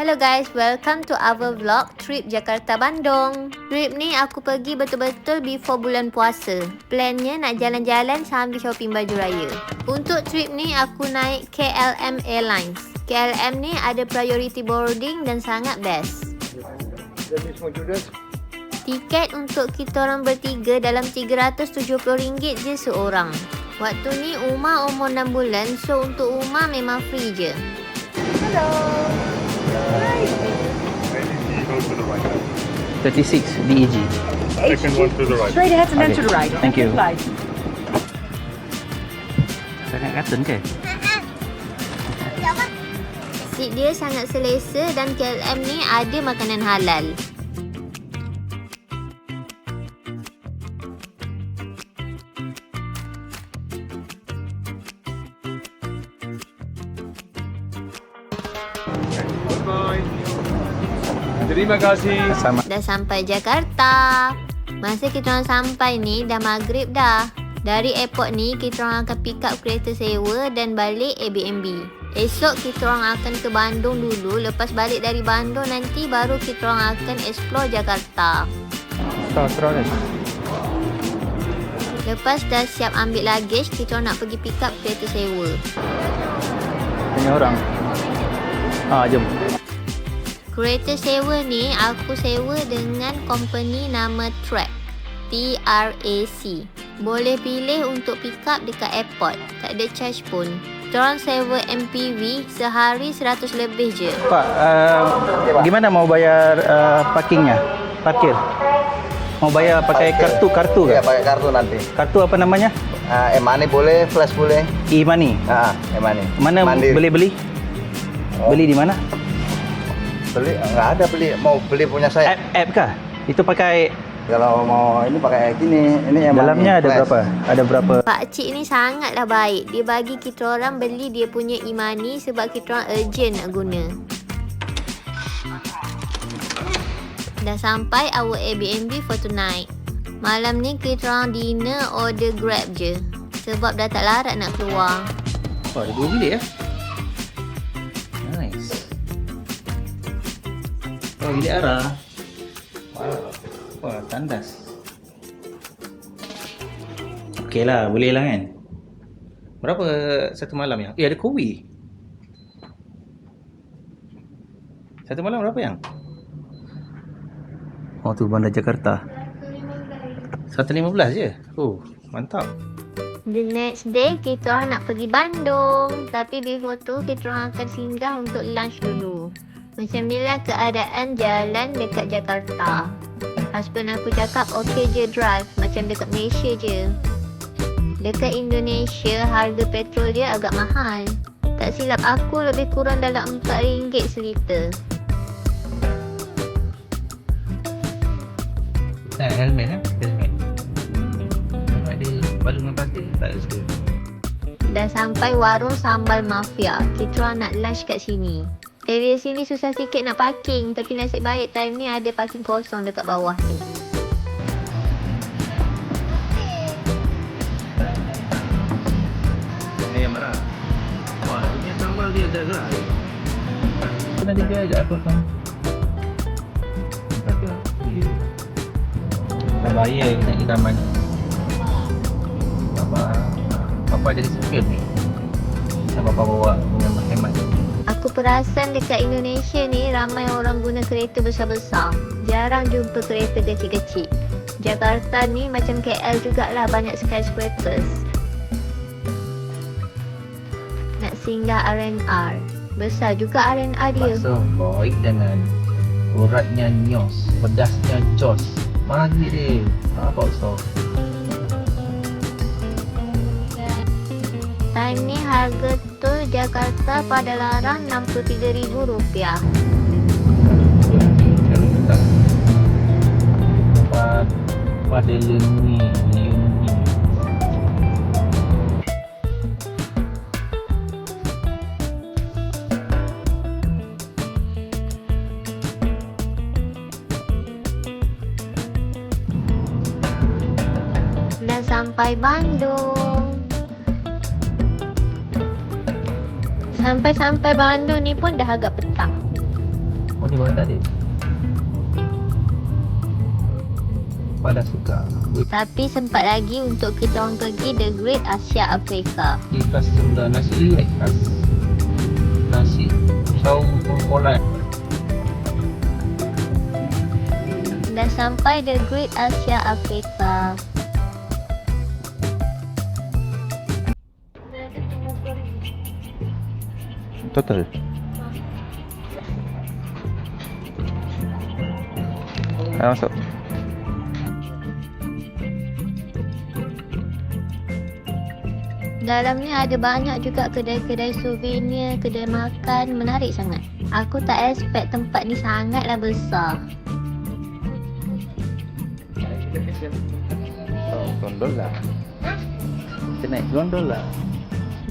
Hello guys, welcome to our vlog trip Jakarta Bandung. Trip ni aku pergi betul-betul before bulan puasa. Plannya nak jalan-jalan sambil shopping baju raya. Untuk trip ni aku naik KLM Airlines. KLM ni ada priority boarding dan sangat best. Tiket untuk kita orang bertiga dalam RM370 je seorang. Waktu ni Uma umur 6 bulan, so untuk Uma memang free je. Hello. 36 DEG. Second one to the right. Straight ahead and then to the right. Thank you. Right. Sangat katen ke? Seat dia sangat selesa dan KLM ni ada makanan halal. Terima kasih. Sama. Dah sampai Jakarta. Masa kita orang sampai ni dah maghrib dah. Dari airport ni kita orang akan pick up kereta sewa dan balik Airbnb. Esok kita orang akan ke Bandung dulu. Lepas balik dari Bandung nanti baru kita orang akan explore Jakarta. Terus. Lepas dah siap ambil luggage, kita orang nak pergi pick up kereta sewa. Tanya orang. Jom. Kereta sewa ni aku sewa dengan company nama Track. TRAC. Boleh pilih untuk pick up dekat airport. Tak ada charge pun. Diorang sewa MPV sehari 100 lebih je. Pak, gimana mau bayar parkingnya? Parkir? Mau bayar pakai kartu ke? Iya, pakai kartu nanti. Kartu apa namanya? E-money boleh, flash boleh. E-money. E-money. Mana Mandiri. beli? Beli di mana? Beli nggak ada beli. Mau beli punya saya. App kah? Itu pakai. Kalau mau ini pakai gini. Ini e-money. Dalamnya ada flash. berapa? Ada berapa? Pakcik ni sangatlah baik. Dia bagi kita orang beli dia punya e-money sebab kita orang urgent nak guna. Dah sampai our Airbnb for tonight. Malam ni kita orang dinner order Grab je. Sebab dah tak larat nak keluar. Oh, ada 2 bilik ya? Nice. Oh, bilik arah. Wah, tandas. Okey lah, boleh lah kan? Berapa satu malam yang? Ada kowi. Satu malam berapa yang? Oh, tu Bandar Jakarta. 115 je? Oh, mantap. The next day, kita orang nak pergi Bandung. Tapi before tu, kita orang akan singgah untuk lunch dulu. Macam inilah keadaan jalan dekat Jakarta. Husband aku cakap, okey je drive. Macam dekat Malaysia je. Dekat Indonesia, harga petrol dia agak mahal. Tak silap aku, lebih kurang dalam RM4 seliter. Helmet kan? Helmet. Ada balungan plastik tak ada suka. Dah sampai warung sambal mafia. Kita orang nak lunch kat sini. Area sini susah sikit nak parking. Tapi nasib baik time ni ada parking kosong dekat bawah tu. Ini yang marah. Wah, ini sambal dia dah gerak. Pernah dia ajak apa kan? Dah bayar kita nak kita mana? Bapa jadi supir ni. Sama bapa bawa dengan hemat. Aku perasan dekat Indonesia ni ramai orang guna kereta besar-besar. Jarang jumpa kereta kecil-kecil. Jakarta ni macam KL jugalah, banyak skyscrapers. Nak singgah R&R. Besar juga R&R dia. Bakso baik dengan uratnya nyos, pedasnya jos. Mari deh. Apa so? Time ni harga tol Jakarta pada larang RM63,000. Kalau kita pada leni. Dah sampai Bandung. Sampai-sampai Bandung ni pun dah agak petang. Oh, ni bawa tadi. Pada suka. Tapi sempat lagi untuk kita orang pergi The Great Asia Afrika. Ikhlas sebelah nasi ikhlas. Nasi saung pola. Dah sampai The Great Asia Afrika. Total. Masuk. Dalamnya ada banyak juga kedai-kedai souvenir, kedai makan, menarik sangat. Aku tak expect tempat ni sangatlah besar. Oh, gondola. Kita naik gondola.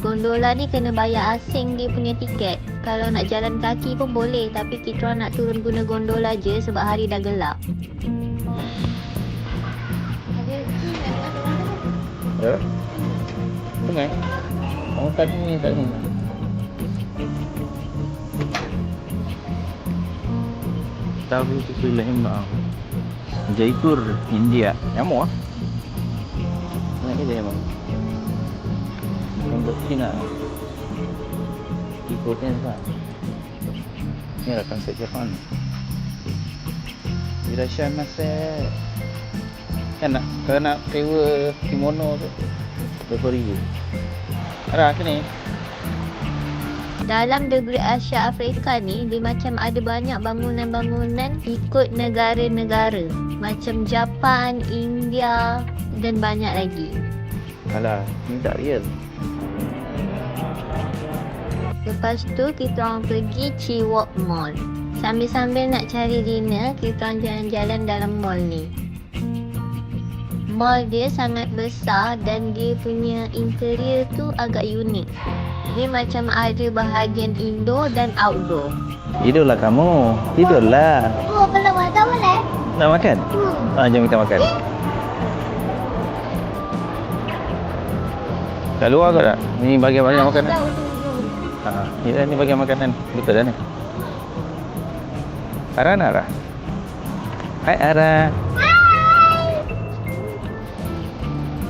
Gondola ni kena bayar asing dia punya tiket. Kalau nak jalan kaki pun boleh, tapi kita orang nak turun guna gondola je sebab hari dah gelap. Ya. Sungai. Orang tadi ni tak ni. Tahu tu lain mak. Jaipur, India. Nyamuk ah. Nak dia memang. Untuk Cina. Ikutnya apa? Ini lah konsep Jepun. Irasha masa kan nak kalau nak sewa kimono tu RM20,000. Arah sini. Dalam The Great Asia Afrika ni, dia macam ada banyak bangunan-bangunan ikut negara-negara. Macam Japan, India dan banyak lagi. Alah, ni tak real. Lepas tu, kita orang pergi Chiwok Mall. Sambil-sambil nak cari dinner, kita orang jalan-jalan dalam mall ni. Mall dia sangat besar dan dia punya interior tu agak unik. Dia macam ada bahagian indoor dan outdoor. Tidurlah kamu. Tidurlah. Oh, belum ada boleh? Nak makan? Jom kita makan. Kat luar ke tak? Ni bagian-bagian makanan. Ni bagian makanan. Betul dah ni. Ara Nara. Hai Ara.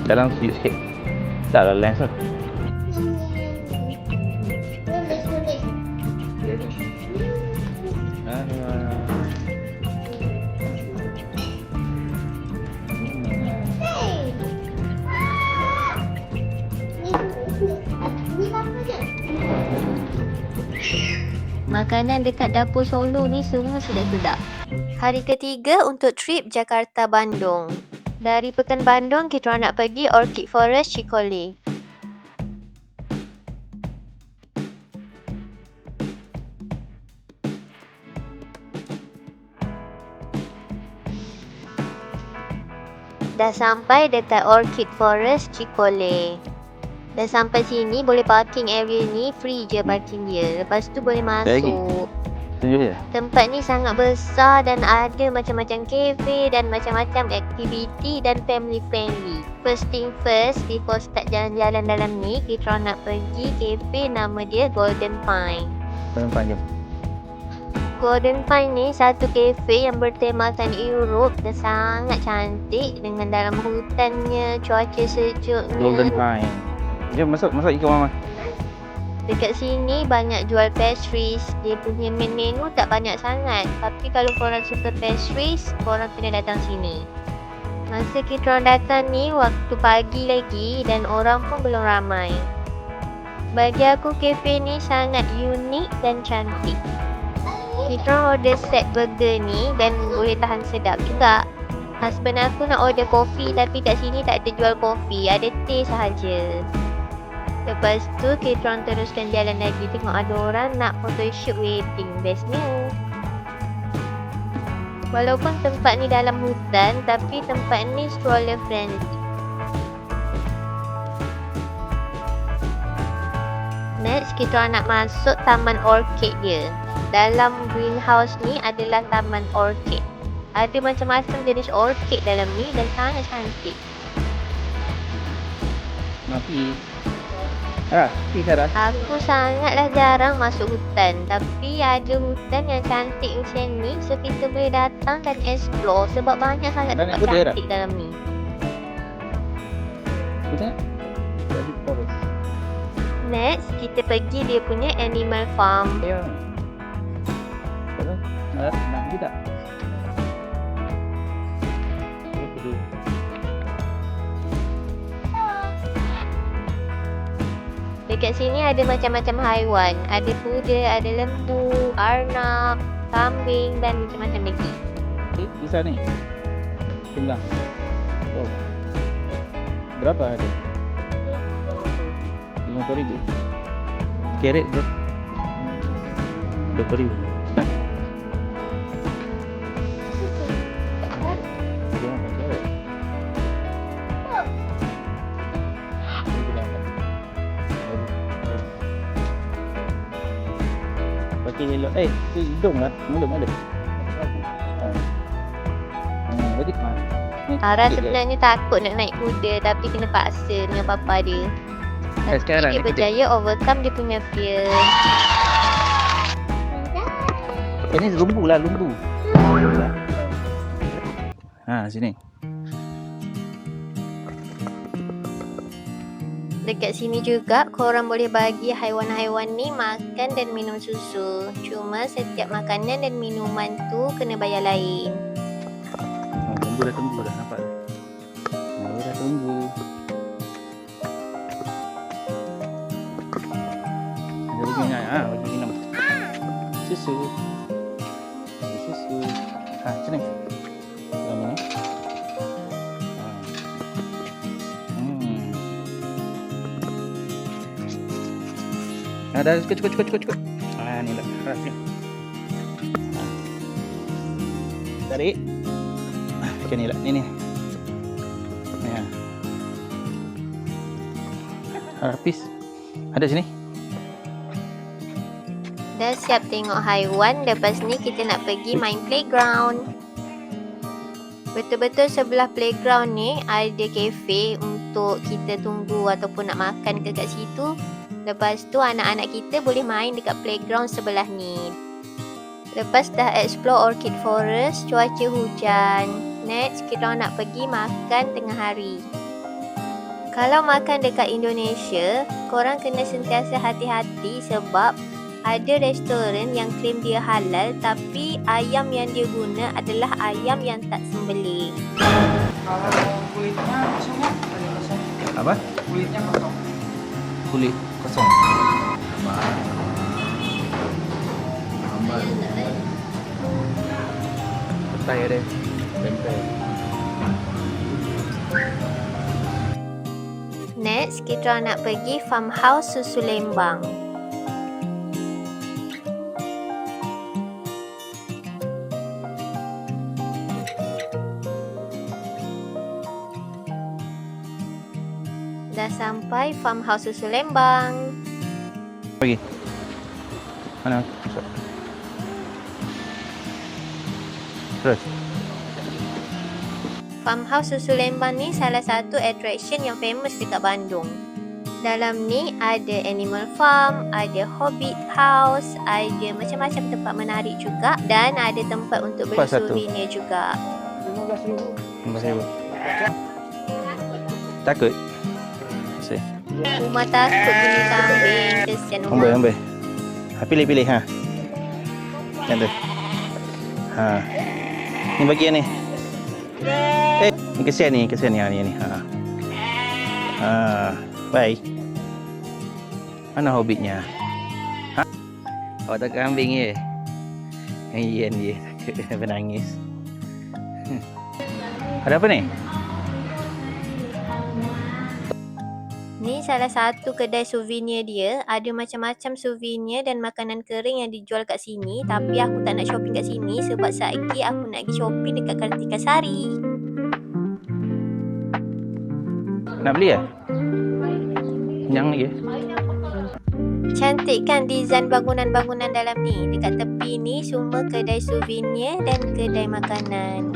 Dalam sikit. Tak lah lens lah. Makanan dekat dapur Solo ni semua sedap-sedap. Hari ketiga untuk trip Jakarta-Bandung. Dari Pekan Bandung, kita orang nak pergi Orchid Forest Cikole. Dah sampai dekat Orchid Forest Cikole. Dah sampai sini, boleh parking area ni, free je parking dia. Lepas tu boleh masuk. Tunjuk je. Tempat ni sangat besar dan ada macam-macam kafe dan macam-macam aktiviti dan family friendly. First thing first, before start jalan-jalan dalam ni, kita orang nak pergi kafe nama dia Golden Pine. Panjang. Golden Pine ni satu kafe yang bertemakan Europe dan sangat cantik dengan dalam hutannya, cuaca sejuknya. Golden Pine. Jom masuk ikut mama. Dekat sini banyak jual pastries. Dia punya main menu tak banyak sangat. Tapi kalau korang suka pastries, korang kena datang sini. Masa kita orang datang ni waktu pagi lagi dan orang pun belum ramai. Bagi aku kafe ni sangat unik dan cantik. Kita orang order set burger ni dan boleh tahan sedap juga. Husband aku nak order kopi tapi kat sini tak ada jual kopi, ada teh sahaja. Lepas tu kita orang teruskan jalan lagi, tengok ada orang nak photoshoot wedding. Bestnya. Walaupun tempat ni dalam hutan, tapi tempat ni stroller friendly. Next, kita orang nak masuk taman orchid dia. Dalam greenhouse ni adalah taman orchid. Ada macam-macam jenis orchid dalam ni dan sangat cantik. Napi. Pergi Sarah. Aku sangatlah jarang masuk hutan. Tapi ada hutan yang cantik macam ni. So kita boleh datang dan explore. Sebab banyak sangat Dah naik tempat kuda cantik dalam ni. Kita Rabbit Forest. Next, kita pergi dia punya animal farm. Ya. Betul. Nak pergi tak? Kuda. Dekat sini ada macam-macam haiwan. Ada kuda, ada lembu, arnab, kambing dan macam-macam lagi. Bisa ni. Tunggang. Oh. Berapa ada? 50,000. Carrot tu 20,000. Dia makan carrot. Pakai elok. Hidung lah. Mulut ada. Berarti Ara sebenarnya takut nak naik kuda tapi kena paksa dengan papa dia. sekarang Dia berjaya overcome dia punya fear. Ini lumbu lah, lumbu. Sini. Dekat sini juga korang boleh bagi haiwan-haiwan ni makan dan minum susu. Cuma setiap makanan dan minuman tu kena bayar lain. Lumbu dah tunggu dah, nampak dah. Lumbu dah tunggu. Ada lagi ni, bagi minum. Susu. Bagi susu. Sini. Dah minum. Dah cukup. Ni dah. Sini. Tarik. Macam ni lah. Ni. Ya. Habis. Ada sini. Dah siap tengok haiwan. Lepas ni kita nak pergi main playground. Betul-betul sebelah playground ni ada kafe untuk kita tunggu ataupun nak makan dekat situ. Lepas tu anak-anak kita boleh main dekat playground sebelah ni. Lepas dah explore Orchid Forest, cuaca hujan. Next, kita nak pergi makan tengah hari. Kalau makan dekat Indonesia, korang kena sentiasa hati-hati sebab ada restoran yang klaim dia halal tapi ayam yang dia guna adalah ayam yang tak sembelih. Kalau kulitnya kosong ya? Apa? Kulitnya kosong. Kulit kosong. Petai ada. Tempe. Next, kita nak pergi farmhouse susu Lembang. Dah sampai farmhouse susu Lembang. Pergi. Mana? Terus. Farmhouse susu Lembang ni salah satu attraction yang famous dekat Bandung. Dalam ni ada animal farm, ada hobbit house, ada macam-macam tempat menarik juga dan ada tempat untuk beli Lepas satu. souvenir juga. 15,000. Takut? Saya. Umar takut beli kambing, kesian Umar. Ambil. Pilih. Yang tu. Ni bagi yang ni. Ni kesian ni. Ni. Bye. Mana hobbitnya? Awak tak kambing ye? Ian dia takut menangis. Ada apa ni? Ni salah satu kedai souvenir dia. Ada macam-macam souvenir dan makanan kering yang dijual kat sini. Tapi aku tak nak shopping kat sini sebab saiki aku nak pergi shopping dekat Kartika Sari. Nak beli ya? Yang lagi ya? Cantik kan design bangunan-bangunan dalam ni. Dekat tepi ni semua kedai souvenir dan kedai makanan.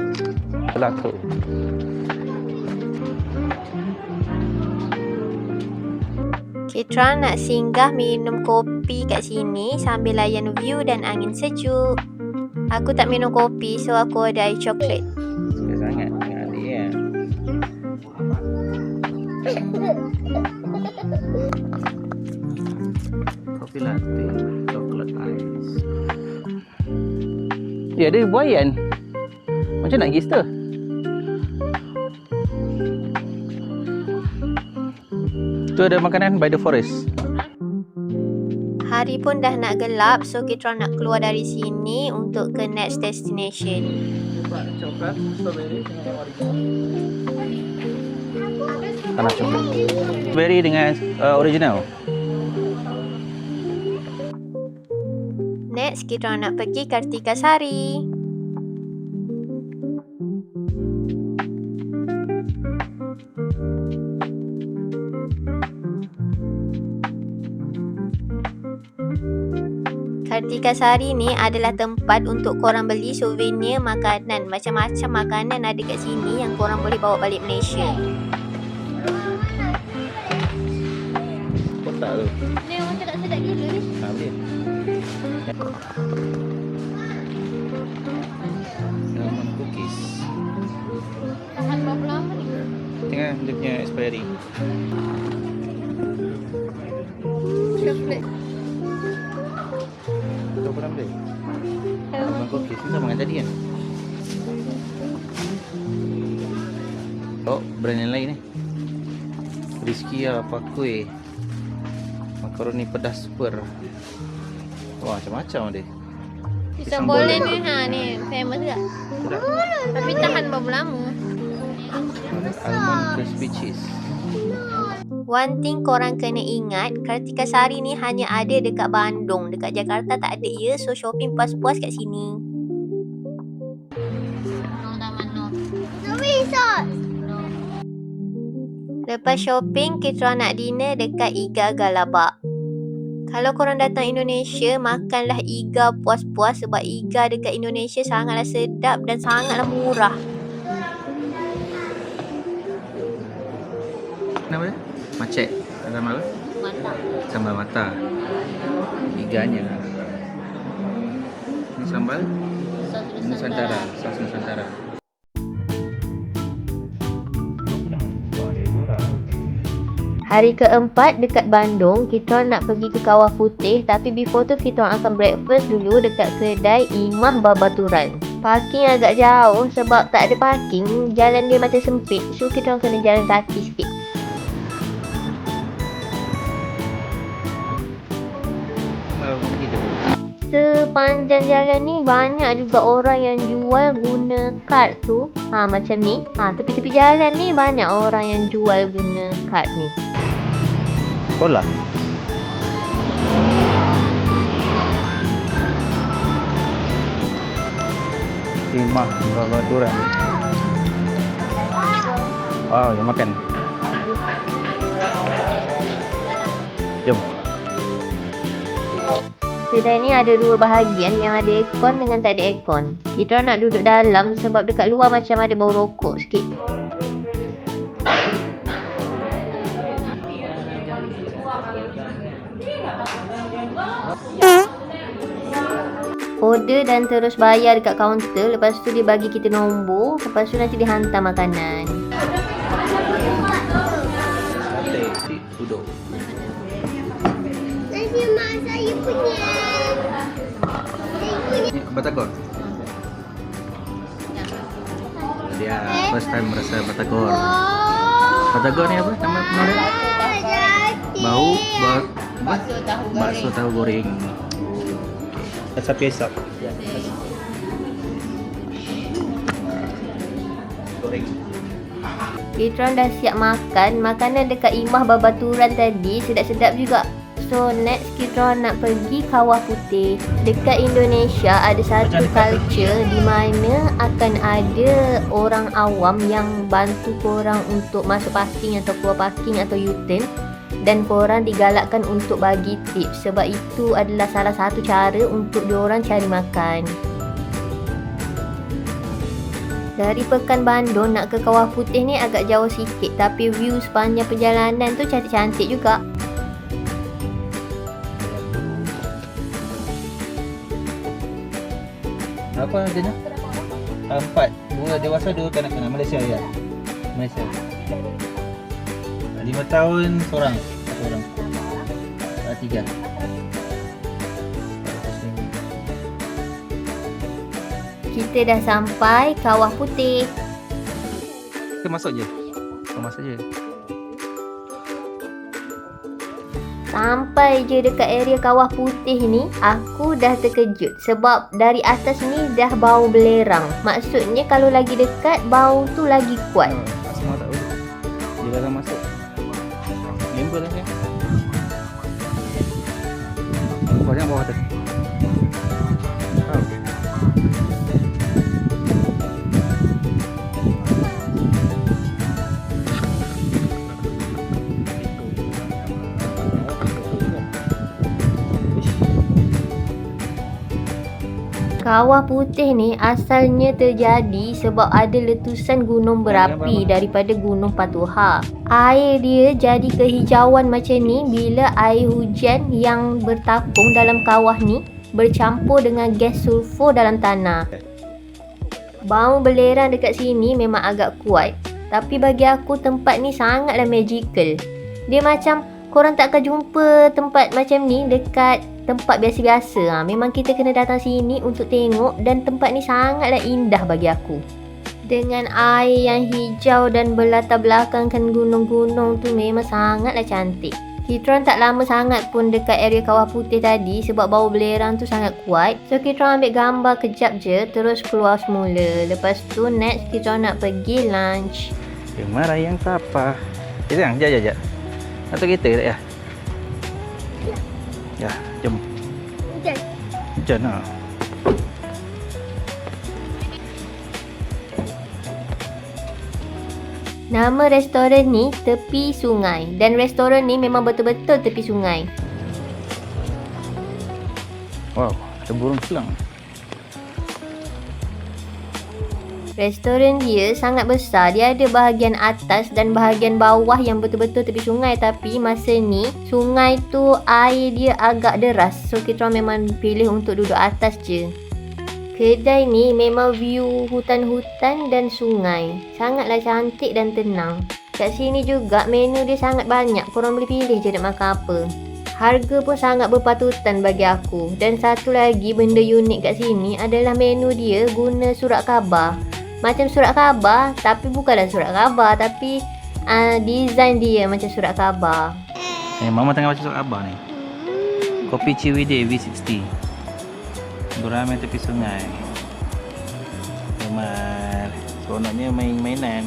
Pelaku. Kita nak singgah minum kopi kat sini sambil layan view dan angin sejuk. Aku tak minum kopi, so aku ada air coklat. Suka sangat dengan adik ya. Kopi latte, coklat ais. Ya, ada buayan. Macam nak pergi situ? Tu ada makanan by the forest. Hari pun dah nak gelap, so kita nak keluar dari sini untuk ke next destination. Coklat, strawberry dengan original. Tanah coklat. Strawberry dengan original. Next, kita nak pergi Kartikasari. Kartikasari ni adalah tempat untuk korang beli souvenir makanan. Macam-macam makanan ada kat sini yang korang boleh bawa balik Malaysia. Kotak tu. Ni orang cakap sedap gila ni. Ha, boleh. Salmon cookies. Tahan berapa lama ni? Tengah dia punya expiry. Coklat. Kau pernah beli? Salmon cookies ni sama dengan tadi kan? Oh, brand yang lain ni. Rizkia Pakui. Makaroni pedas super. Wah, macam-macam dia. Pisang bolen ni ni famous tak? Sedap. Tapi tahan berapa lama? Almond crispy cheese. One thing korang kena ingat, Kartikasari ni hanya ada dekat Bandung. Dekat Jakarta tak ada ya. So shopping puas-puas kat sini. Lepas shopping, kita nak dinner dekat Iga Galabak. Kalau korang datang Indonesia, makanlah iga puas-puas sebab iga dekat Indonesia sangatlah sedap dan sangatlah murah. Kenapa dia? Macet. Sambal apa? Mata. Sambal mata. Iganya. Ini sambal Nusantara. Sos Nusantara. Hari keempat dekat Bandung, kita nak pergi ke Kawah Putih. Tapi before tu kita akan breakfast dulu dekat kedai Imah Babaturan. Parking agak jauh sebab tak ada parking. Jalan dia macam sempit. So kita kena jalan kaki sikit. Sepanjang jalan ni banyak juga orang yang jual guna kad tu. Macam ni. Tepi-tepi jalan ni banyak orang yang jual guna kad ni. Bola. Imah Babaturan. Wow, yang makan. Jom. Kedai ni ada dua bahagian, yang ada aircon dengan tak ada aircon. Kita nak duduk dalam sebab dekat luar macam ada bau rokok sikit. Order dan terus bayar dekat kaunter. Lepas tu dia bagi kita nombor. Lepas tu nanti dia hantar makanan. Sate duduk. Nasi mak saya punya. Batagor. Dia first time merasa Batagor. Batagor ni apa nama dia? Bakso tahu goreng. Sapi esap. Goreng. Kita dah siap makan. Makanan dekat Imah Babaturan tadi sedap-sedap juga. So next kita nak pergi Kawah Putih. Dekat Indonesia ada satu culture di mana akan ada orang awam yang bantu korang untuk masuk parking atau keluar parking atau U-turn. Dan korang digalakkan untuk bagi tips sebab itu adalah salah satu cara untuk diorang cari makan. Dari Pekan Bandung nak ke Kawah Putih ni agak jauh sikit, tapi view sepanjang perjalanan tu cantik-cantik juga. Berapa harganya? 4. 2 dewasa, 2 kanak-kanak. Malaysia ya. Malaysia. 5 tahun seorang. Satu orang. 3. Kita dah sampai Kawah Putih. Kita masuk je. Kita masuk je. Sampai je dekat area Kawah Putih ni, aku dah terkejut sebab dari atas ni dah bau belerang. Maksudnya kalau lagi dekat, bau tu lagi kuat. Asma tak boleh. Dia dalam masuk. Member lah ya. Banyak bawah tu. Kawah Putih ni asalnya terjadi sebab ada letusan gunung berapi daripada Gunung Patuha. Air dia jadi kehijauan macam ni bila air hujan yang bertapung dalam kawah ni bercampur dengan gas sulfur dalam tanah. Bau belerang dekat sini memang agak kuat, tapi bagi aku tempat ni sangatlah magical. Dia macam korang tak akan jumpa tempat macam ni dekat tempat biasa-biasa. Memang kita kena datang sini untuk tengok dan tempat ni sangatlah indah bagi aku. Dengan air yang hijau dan berlatar belakangkan gunung-gunung tu memang sangatlah cantik. Kita orang tak lama sangat pun dekat area Kawah Putih tadi sebab bau belerang tu sangat kuat. So kita orang ambil gambar kejap je terus keluar semula. Lepas tu next kita orang nak pergi lunch. Rumah Rayang Tapah. Jom, jap. Atau kita tak ya? Ya, jom. Jom lah. Nama restoran ni Tepi Sungai dan restoran ni memang betul-betul tepi sungai. Wow, ada burung selang. Restoran dia sangat besar. Dia ada bahagian atas dan bahagian bawah yang betul-betul tepi sungai. Tapi masa ni sungai tu air dia agak deras. So kita orang memang pilih untuk duduk atas je. Kedai ni memang view hutan-hutan dan sungai. Sangatlah cantik dan tenang. Kat sini juga menu dia sangat banyak. Korang boleh pilih je nak makan apa. Harga pun sangat berpatutan bagi aku. Dan satu lagi benda unik kat sini adalah menu dia guna surat khabar. Macam surat khabar tapi bukanlah surat khabar, tapi design dia macam surat khabar. Mama tengah baca surat khabar ni. Kopi Ciwidey V60. Beramai tepi sungai. Memang seronoknya main-mainan.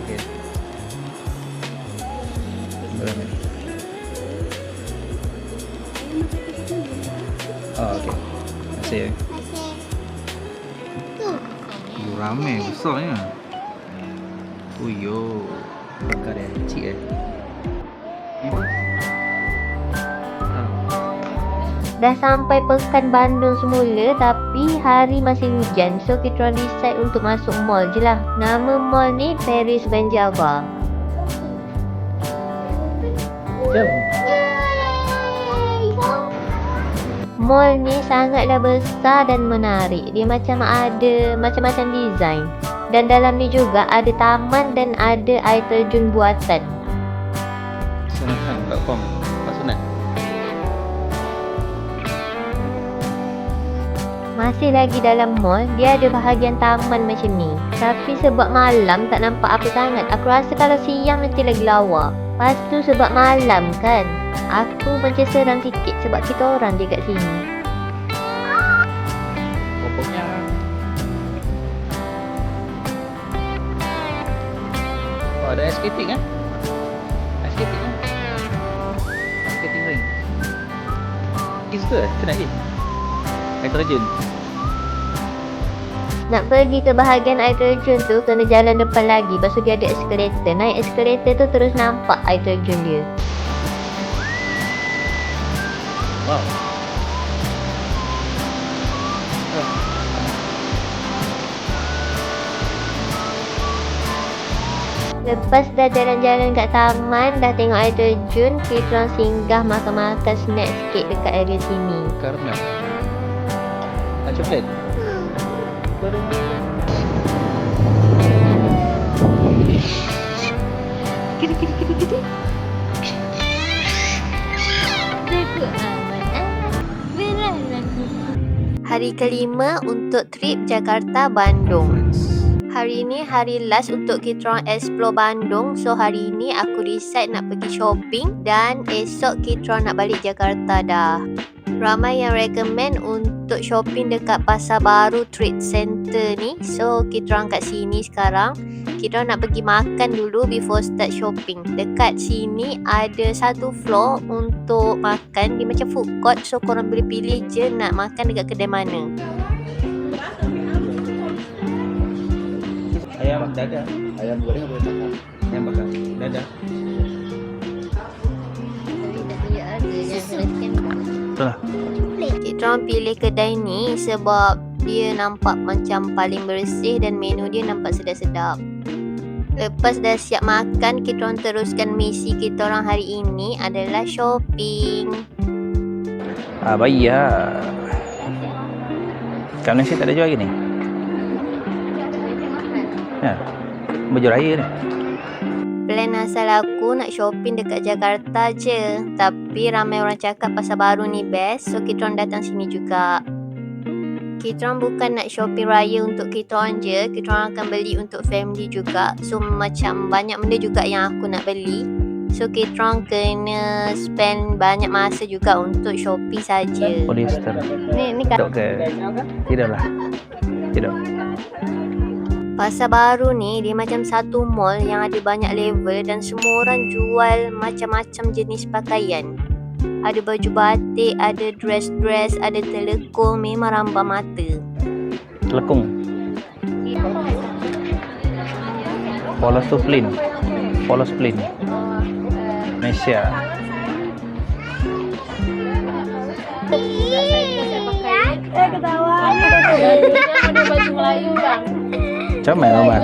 Okey. Beramai. Oh, okey. Terima kasih. Ramai besarnya. Oh yo. Bakar dia kecil Dah sampai Pekan Bandung semula tapi hari masih hujan. So kita orang decide untuk masuk mall je lah. Nama mall ni Paris Van Java. Jom. Mall ni sangatlah besar dan menarik. Dia macam ada macam-macam design. Dan dalam ni juga ada taman dan ada air terjun buatan. Sunatan platform. Pak Sunat. Masih lagi dalam mall, dia ada bahagian taman macam ni. Tapi sebab malam tak nampak apa sangat. Aku rasa kalau siang nanti lagi lawa. Lepas tu sebab malam kan, aku macam seram sikit sebab kita orang je kat sini. Pokoknya oh, ada ice skating kan? Ice skating kan? Ice skating ring. Pergi situ Kita nak pergi air terjun. Nak pergi ke bahagian air terjun tu kena jalan depan lagi. Lepas tu dia ada eskalator. Naik eskalator tu terus nampak air terjun dia. Wow. Lepas dah jalan-jalan kat taman, dah tengok air terjun, kita orang singgah makan-makan snack sikit dekat area sini. Karena Nak coklat? Hari kelima untuk trip Jakarta-Bandung. Hari ni hari last untuk kita orang explore Bandung. So hari ni aku decide nak pergi shopping dan esok kita orang nak balik Jakarta dah. Ramai yang recommend untuk shopping dekat Pasar Baru Trade Center ni. So kita orang kat sini sekarang. Kita orang nak pergi makan dulu before start shopping. Dekat sini ada satu floor untuk makan. Dia macam food court. So korang boleh pilih je nak makan dekat kedai mana. Ayam dadah. Ayam goreng boleh makan. Ayam bakar. Dadah. Betul lah. Kita orang pilih kedai ni sebab dia nampak macam paling bersih dan menu dia nampak sedap-sedap. Lepas dah siap makan, kita orang teruskan misi kita orang hari ini adalah shopping. Bayi lah. Kat Malaysia tak ada jual lagi ni? Ya. Baju raya ni. Plan asal aku nak shopping dekat Jakarta je. Tapi ramai orang cakap Pasar Baru ni best. So kita orang datang sini juga. Kita orang bukan nak shopping raya untuk kita orang je. Kita orang akan beli untuk family juga. So macam banyak benda juga yang aku nak beli. So kita orang kena spend banyak masa juga untuk shopping saja. Polyester. Ni Tak ke? Tidaklah. Tidak. Pasar Baru ni dia macam satu mall yang ada banyak level dan semua orang jual macam-macam jenis pakaian. Ada baju batik, ada dress-dress, ada telekung, memang rambah mata. Telekung. Polos tu plain. Polos plain. Malaysia. Macam mana Roman?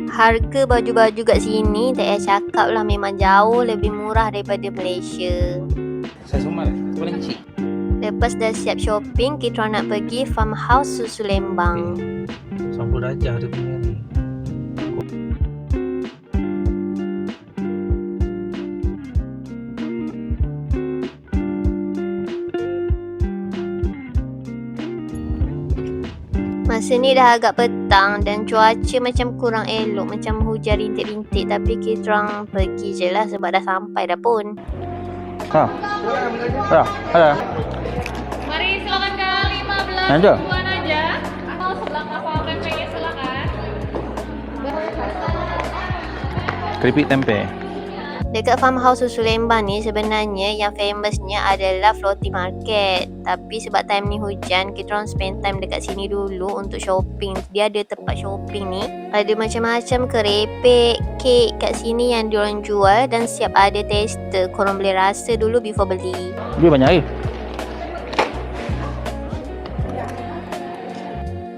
Harga baju-baju kat sini tak payah cakap lah, memang jauh lebih murah daripada Malaysia. Saya Somal. Paling kecil. Lepas dah siap shopping, kita orang nak pergi farmhouse susu Lembang. 90 darjah dia punya ni. Masa ni dah agak petang dan cuaca macam kurang elok, macam hujan rintik-rintik. Tapi kita orang pergi je lah sebab dah sampai dah pun. Ha. Ada. Mari silakan ke 15 Ada. ribuan aja. Mau sebelah apa pempeknya silakan. Keripik tempe. Dekat farmhouse susu Lembang ni sebenarnya yang famousnya adalah floating market. Tapi sebab time ni hujan, kita orang spend time dekat sini dulu untuk shopping. Dia ada tempat shopping ni. Ada macam-macam kerepek, kek kat sini yang diorang jual dan siap ada tester. Korang boleh rasa dulu before beli. Dia banyak air.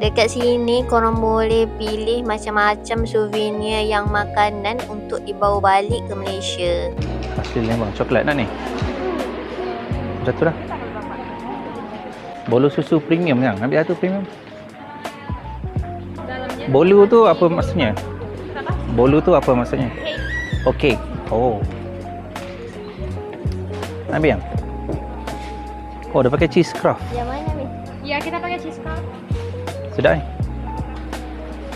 Dekat sini korang boleh pilih macam-macam souvenir yang makanan untuk dibawa balik ke Malaysia. Asli Lembang. Coklat nak ni? Satu dah. Bolu susu premium kan? Ambil satu premium. Bolu tu apa maksudnya? Bolu tu apa maksudnya? Oh, cake. Oh. Ambil yang? Oh, dia pakai cheese craft. Yang mana ni? Ya, kita pakai cheese craft. Sedap eh?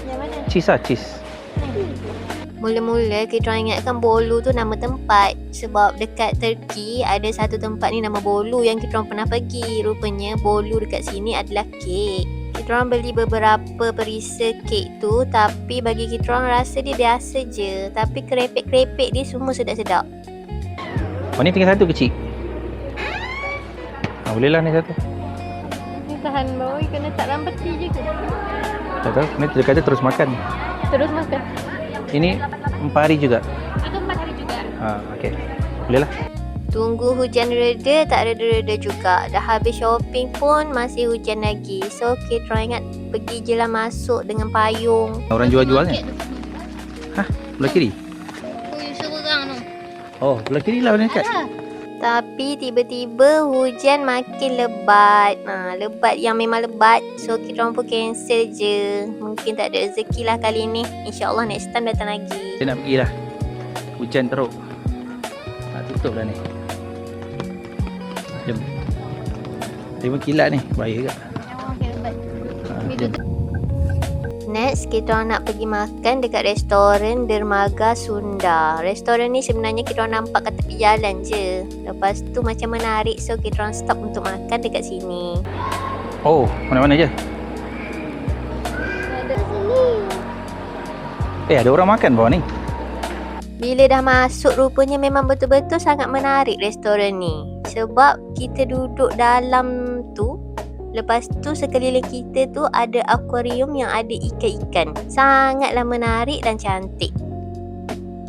Yang mana? Cheese lah, cheese. Mula-mula kita orang ingatkan Bolu tu nama tempat. Sebab dekat Turki ada satu tempat ni nama Bolu yang kita orang pernah pergi. Rupanya Bolu dekat sini adalah kek. Kita orang beli beberapa perisa kek tu. Tapi bagi kita orang rasa dia biasa je. Tapi kerepek-kerepek dia semua sedap-sedap. Oh, ni tinggal satu kecil. Boleh lah ni satu. Ni tahan bawah kena tak dalam peti je ke? Tak tahu, ni dia kata terus makan. Terus makan. Ini 4 hari juga. Itu 4 hari juga. Okey. Boleh lah. Tunggu hujan reda, tak reda-reda juga. Dah habis shopping pun masih hujan lagi. So kita orang ingat pergi je lah masuk dengan payung. Orang jual-jualnya. Hah? Belah kiri? Oh, seorang tu. Oh, belah kiri lah ni kat. Tapi tiba-tiba hujan makin lebat. Lebat yang memang lebat. So kita orang pun cancel je. Mungkin tak ada rezeki lah kali ni. InsyaAllah next time datang lagi. Kita nak pergi lah. Hujan teruk. Nak tutup dah ni. Jom. Dia pun kilat ni. Bahaya tak? Jom. Next, kita orang nak pergi makan dekat restoran Dermaga Sunda. Restoran ni sebenarnya kita orang nampak kat tepi jalan je. Lepas tu macam menarik, so kita orang stop untuk makan dekat sini. Oh, mana-mana je? Ada orang makan bawah ni. Bila dah masuk, rupanya memang betul-betul sangat menarik restoran ni. Sebab kita duduk dalam tu, lepas tu sekeliling kita tu ada akuarium yang ada ikan-ikan. Sangatlah menarik dan cantik.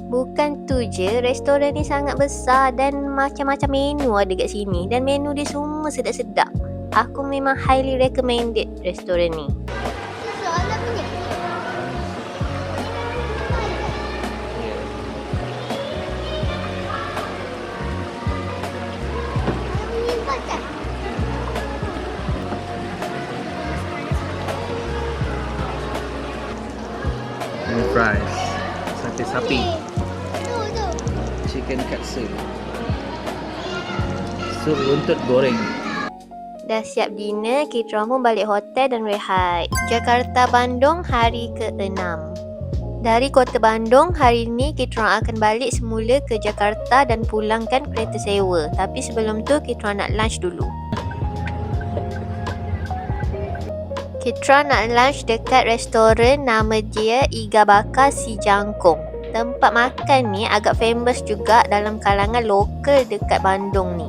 Bukan tu je, restoran ni sangat besar dan macam-macam menu ada kat sini. Dan menu dia semua sedap-sedap. Aku memang highly recommended restoran ni. Soalan punya. Fries. Sate sapi. Tu. Chicken katsu. Sup runtut goreng. Dah siap dinner, kita orang pun balik hotel dan rehat. Jakarta Bandung hari ke-6. Dari Kota Bandung, hari ni kita orang akan balik semula ke Jakarta dan pulangkan kereta sewa. Tapi sebelum tu, kita orang nak lunch dulu. Kita nak lunch dekat restoran nama dia Iga Bakar Si Jangkung. Tempat makan ni agak famous juga dalam kalangan lokal dekat Bandung ni.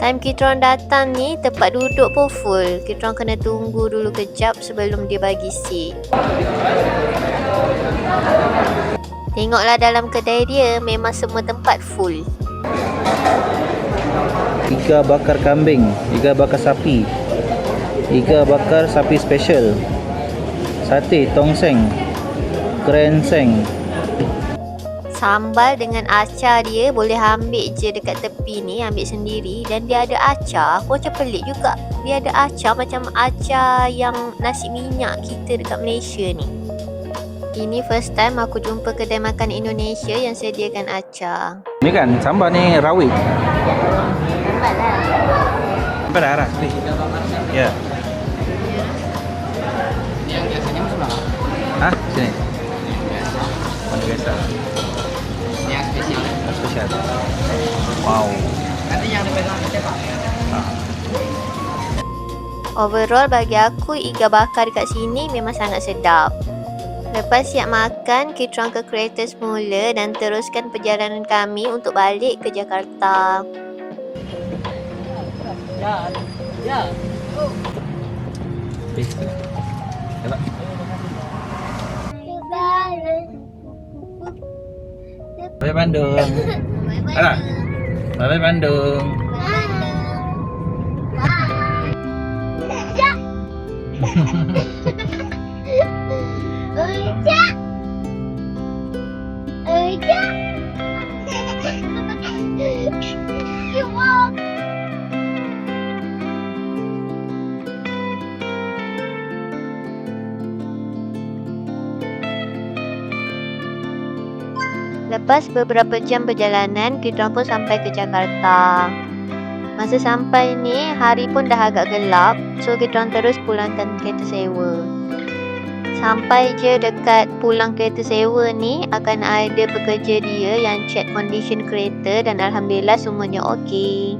Time kita orang datang ni, tempat duduk pun full. Kita orang kena tunggu dulu kejap sebelum dia bagi seat. Tengoklah dalam kedai dia, memang semua tempat full. Iga bakar kambing, iga bakar sapi, iga bakar sapi special, sate tongseng, krenseng. Sambal dengan acar dia boleh ambil je dekat tepi ni, ambil sendiri. Dan dia ada acar, aku macam pelik juga. Dia ada acar macam acar yang nasi minyak kita dekat Malaysia ni. Ini first time aku jumpa kedai makan Indonesia yang sediakan acar. Ni kan sambal ni rawit. Sambal lah. Sambal dah arah ni. Ya. Yang biasanya sebelah. Hah? Sini. Mana biasa? Yang spesial. Spesial. Wow. Nanti yang depan kita Pak. Overall bagi aku, iga bakar dekat sini memang sangat sedap. Lepas siap makan, kita orang ke kereta semula dan teruskan perjalanan kami untuk balik ke Jakarta. Bye Bandung. Alah. Bye Bandung. Lepas beberapa jam perjalanan, kita orang pun sampai ke Jakarta. Masa sampai ni, hari pun dah agak gelap. So, kita orang terus pulangkan kereta sewa. Sampai je dekat pulang kereta sewa ni, akan ada pekerja dia yang check condition kereta dan Alhamdulillah semuanya okey.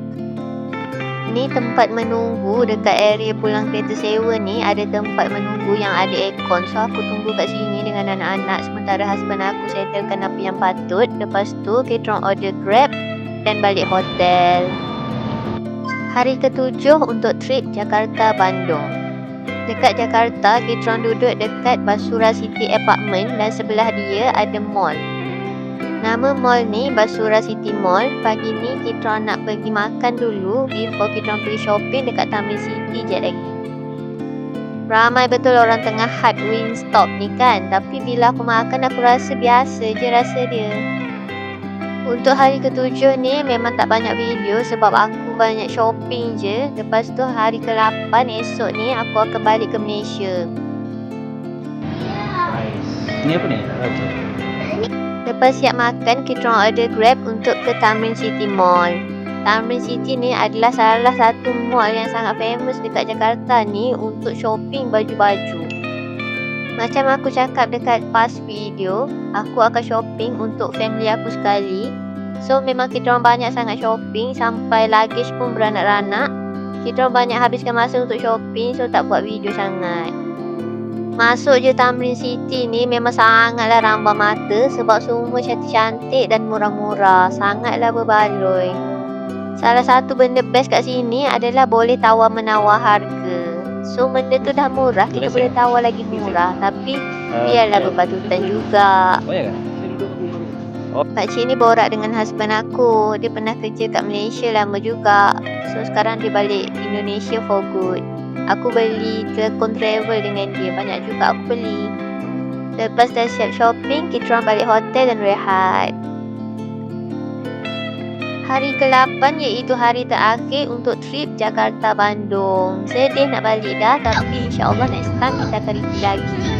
Ni tempat menunggu dekat area pulang kereta sewa ni, ada tempat menunggu yang ada aircon. So aku tunggu kat sini dengan anak-anak sementara husband aku settlekan apa yang patut. Lepas tu kita orang order Grab dan balik hotel. Hari ke-7 untuk trip Jakarta-Bandung. Dekat Jakarta, kita orang duduk dekat Basura City Apartment dan sebelah dia ada mall. Nama mall ni Basura City Mall. Pagi ni kita orang nak pergi makan dulu before kita orang pergi shopping dekat Tamrin City je lagi. Ramai betul orang tengah hype Wingstop ni kan. Tapi bila aku makan aku rasa biasa je rasa dia. Untuk hari ke-7 ni memang tak banyak video sebab aku banyak shopping je. Lepas tu hari ke-8 esok ni aku akan balik ke Malaysia. Nice. Ni apa ni? Raja. Lepas siap makan, kita orang order Grab untuk ke Tamrin City Mall. Tamrin City ni adalah salah satu mall yang sangat famous dekat Jakarta ni untuk shopping baju-baju. Macam aku cakap dekat past video, aku akan shopping untuk family aku sekali. So memang kita orang banyak sangat shopping sampai luggage pun beranak-ranak. Kita orang banyak habiskan masa untuk shopping, so tak buat video sangat. Masuk je Tamrin City ni memang sangatlah rambah mata sebab semua cantik-cantik dan murah-murah. Sangatlah berbaloi. Salah satu benda best kat sini adalah boleh tawar-menawar harga. So benda tu dah murah, kita boleh tawar lagi murah. Tapi biarlah berpatutan juga. Oh ya kan? Pakcik ni borak dengan husband aku. Dia pernah kerja kat Malaysia lama juga. So sekarang dia balik Indonesia for good. Aku beli Telkom Travel dengan dia. Banyak juga aku beli. Lepas dah siap shopping, kita orang balik hotel dan rehat. Hari ke-8 iaitu hari terakhir untuk trip Jakarta-Bandung. Sedih nak balik dah, tapi insyaAllah next time kita akan pergi lagi.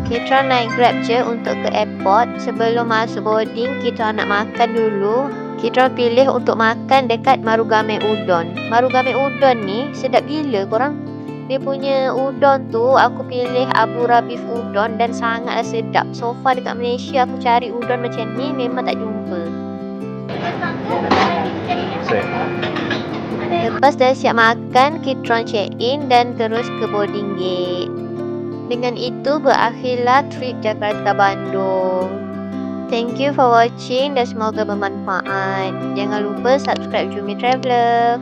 Kita orang naik Grab je untuk ke airport. Sebelum masuk boarding, kita orang nak makan dulu. Kita orang pilih untuk makan dekat Marugame Udon. Marugame Udon ni sedap gila korang. Dia punya udon tu aku pilih Abura Beef Udon dan sangatlah sedap. So far dekat Malaysia aku cari udon macam ni memang tak jumpa. Lepas dah siap makan, kita orang check in dan terus ke boarding gate. Dengan itu berakhirlah trip Jakarta-Bandung. Thank you for watching dan semoga bermanfaat. Jangan lupa subscribe Jumi Traveller.